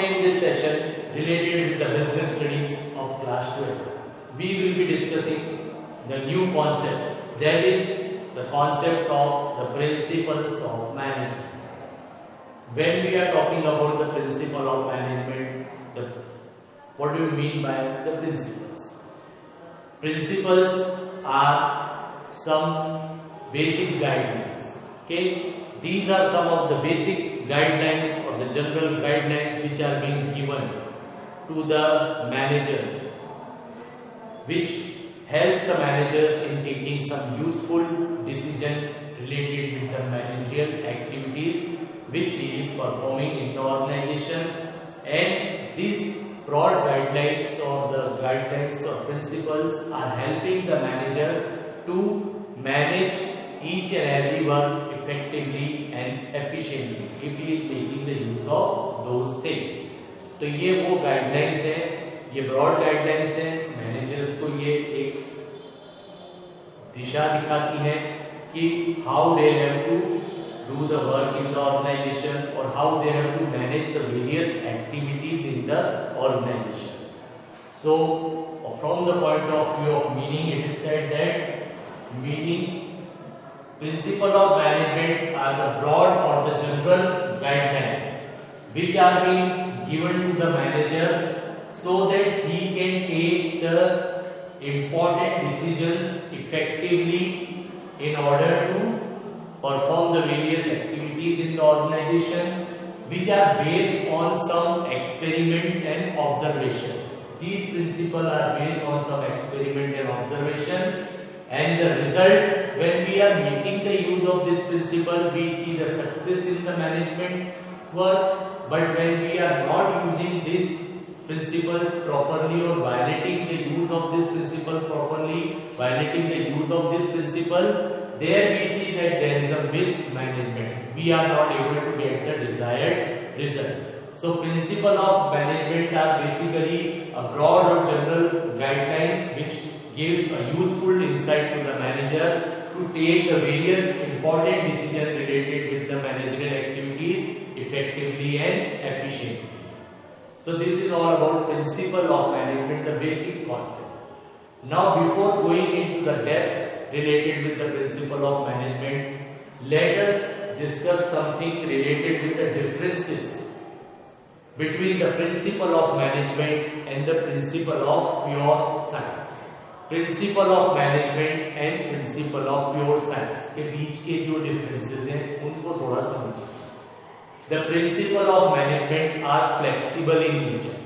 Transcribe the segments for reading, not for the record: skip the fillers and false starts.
today in this session related with the business studies of class 12, we will be discussing the new concept, that is the concept of the principles of management. When we are talking about the principle of management, what do you mean by the principles? Principles are some basic guidelines. Okay, these are some of the basic guidelines or the general guidelines which are being given to the managers, which helps the managers in taking some useful decision related with the managerial activities which he is performing in the organization. And these broad guidelines or the guidelines or principles are helping the manager to manage each and every work effectively and efficiently if he is making the use of those things. तो ये वो guidelines है, ये broad guidelines है, managers को ये एक दिशा दिखाती है कि how they have to do the work in the organization or how they have to manage the various activities in the organization. So from the point of view of meaning, it is said that meaning, principle of management are the broad or the general guidelines which are being given to the manager so that he can take the important decisions effectively in order to perform the various activities in the organization which are based on some experiments and observation. These principles are based on some experiment and observation, and the result, when we are making the use of this principle, we see the success in the management work. But when we are not using these principles properly or violating the use of this principle properly, violating the use of this principle, there we see that there is a mismanagement. We are not able to get the desired result. So principle of management are basically a broad or general guidelines which gives a useful insight to the manager to take the various important decisions related with the managerial activities effectively and efficiently. So this is all about principle of management, the basic concept. Now before going into the depth related with the principle of management, let us discuss something related with the differences between the principle of management and the principle of pure science. Principle of management and principle of pure science के बीच के जो differences हैं उनको थोड़ा समझिए. The principle of management are flexible in nature.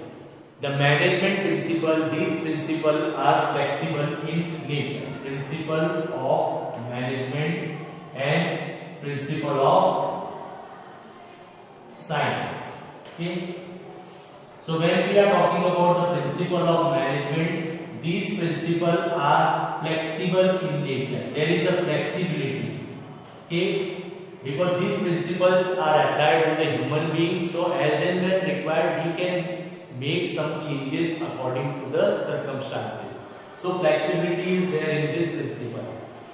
The management principle, these principles are flexible in nature. Principle of management and principle of science. Okay. So when we are talking about the principle of management, these principles are flexible in nature. There is a flexibility. Okay. Because these principles are applied to the human beings, so as and when required, we can make some changes according to the circumstances. So flexibility is there in this principle.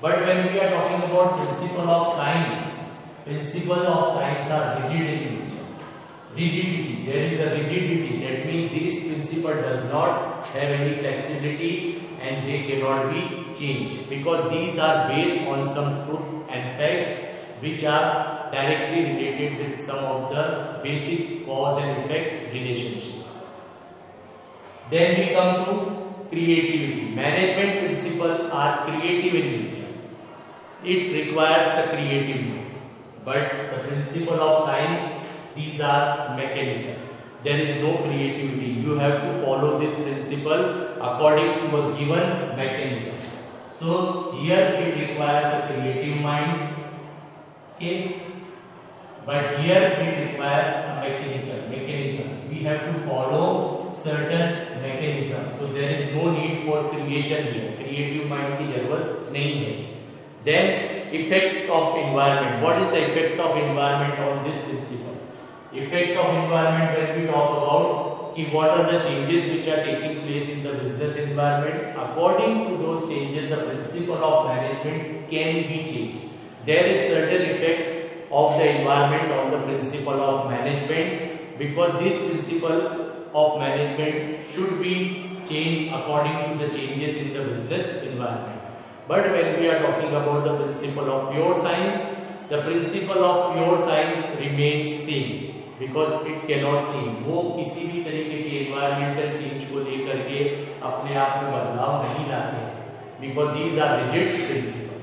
But when we are talking about principle of science, principles of science are rigid in nature. Rigidity, there is a rigidity. That means this principle does not have any flexibility and they cannot be changed because these are based on some truth and facts which are directly related with some of the basic cause and effect relationship. Then we come to creativity. Management principles are creative in nature. It requires the creative mind. But the principle of science, these are mechanical. There is no creativity. You have to follow this principle according to a given mechanism. So here it requires a creative mind. Okay. But here it requires a mechanism. We have to follow certain mechanisms. So there is no need for creation here. Creative mind की जरूरत नहीं है. Then effect of environment. What is the effect of environment on this principle? Effect of environment, when we talk about what are the changes which are taking place in the business environment, according to those changes the principle of management can be changed. There is certain effect of the environment on the principle of management because this principle of management should be changed according to the changes in the business environment. But when we are talking about the principle of pure science, the principle of pure science remains same because it cannot change. वो किसी भी तरीके के environmental change को लेकर के अपने आप में बदलाव नहीं लाते हैं because these are rigid principles.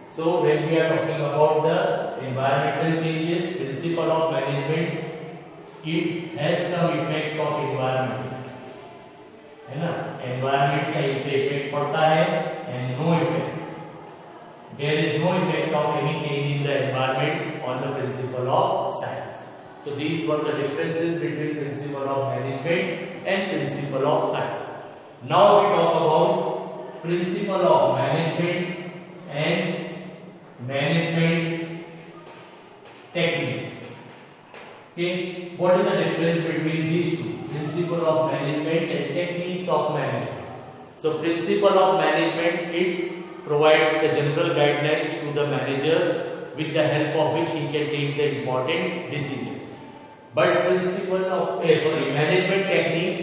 So when we are talking about the environmental changes, principle of management, it has some effect of environment, है ना? Environment का effect पड़ता है and no effect. There is no effect of any change in the environment on the principle of science. So these were the differences between principle of management and principle of science. Now we talk about principle of management and management techniques. Okay, what is the difference between these two? Principle of management and techniques of management. So principle of management, it provides the general guidelines to the managers with the help of which he can take the important decision. But principle of management techniques,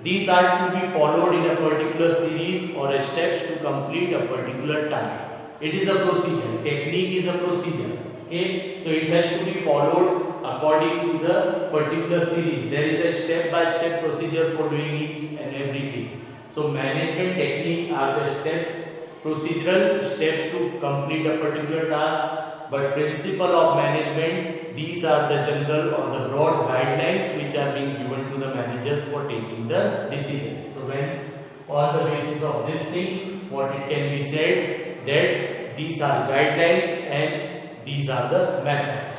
these are to be followed in a particular series or steps to complete a particular task. It is a procedure. Technique is a procedure. Okay, so it has to be followed according to the particular series. There is a step-by-step procedure for doing each and everything. So management technique are the procedural steps to complete a particular task. But principle of management, these are the general or the broad guidelines which are being given to the managers for taking the decision. So when on the basis of this thing, what it can be said that these are guidelines and these are the methods.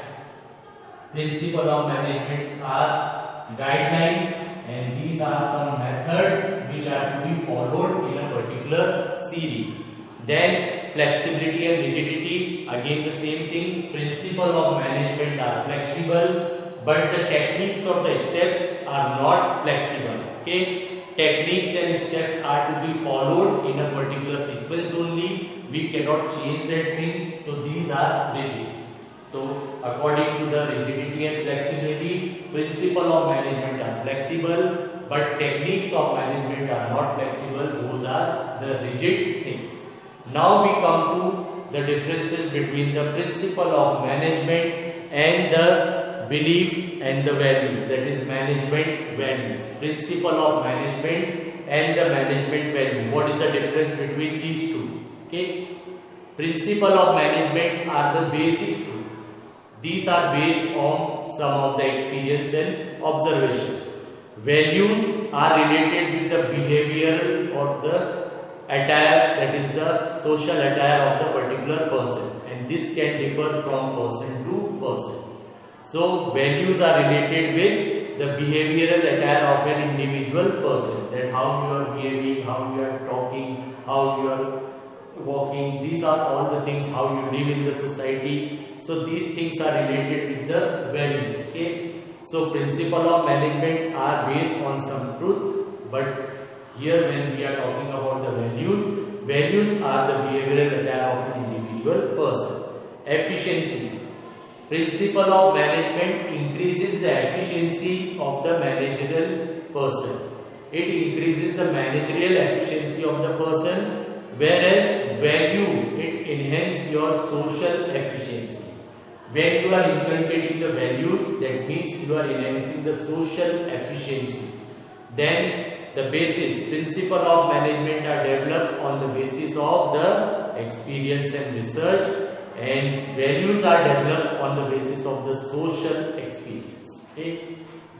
Principle of management are guidelines and these are some methods which are to be followed in a particular series. Then flexibility and rigidity, again the same thing. Principle of management are flexible, but the techniques of the steps are not flexible. Okay, techniques and steps are to be followed in a particular sequence only. We cannot change that thing. So these are rigid. So according to the rigidity and flexibility, principle of management are flexible, but techniques of management are not flexible. Those are the rigid things. Now we come to the differences between the principle of management and the beliefs and the values, that is management values. Principle of management and the management value. What is the difference between these two? Okay, principle of management are the basic truth. These are based on some of the experience and observation. Values are related with the behavioral or the attire, that is the social attire of the particular person, and this can differ from person to person. So values are related with the behavioral attire of an individual person, that how you are behaving, how you are talking, how you are walking, these are all the things, how you live in the society. So these things are related with the values. Okay, so principle of management are based on some truth, but here when we are talking about the values, values are the behavioral attire of an individual person. Efficiency. Principle of management increases the efficiency of the managerial person. It increases the managerial efficiency of the person, whereas value, it enhances your social efficiency. When you are inculcating the values, that means you are enhancing the social efficiency. Then the basis, principle of management are developed on the basis of the experience and research, and values are developed on the basis of the social experience. Okay,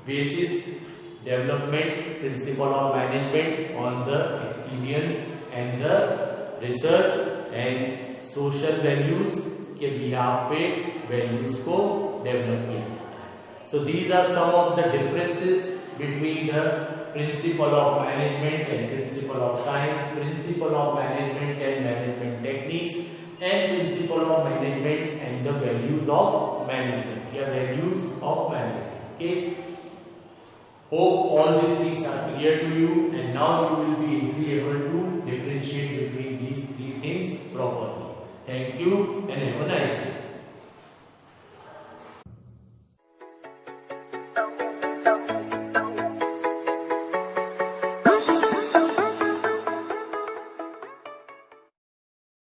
basis development, principle of management on the experience and the research, and social values के बिहार पे values को develop किया जाता है. So these are some of the differences between the principle of management and principle of science, principle of management and management techniques, and principle of management and the values of management. Here values of management. Okay. Hope all these things are clear to you, and now you will be easily able to differentiate between these three things properly. Thank you and have a nice day.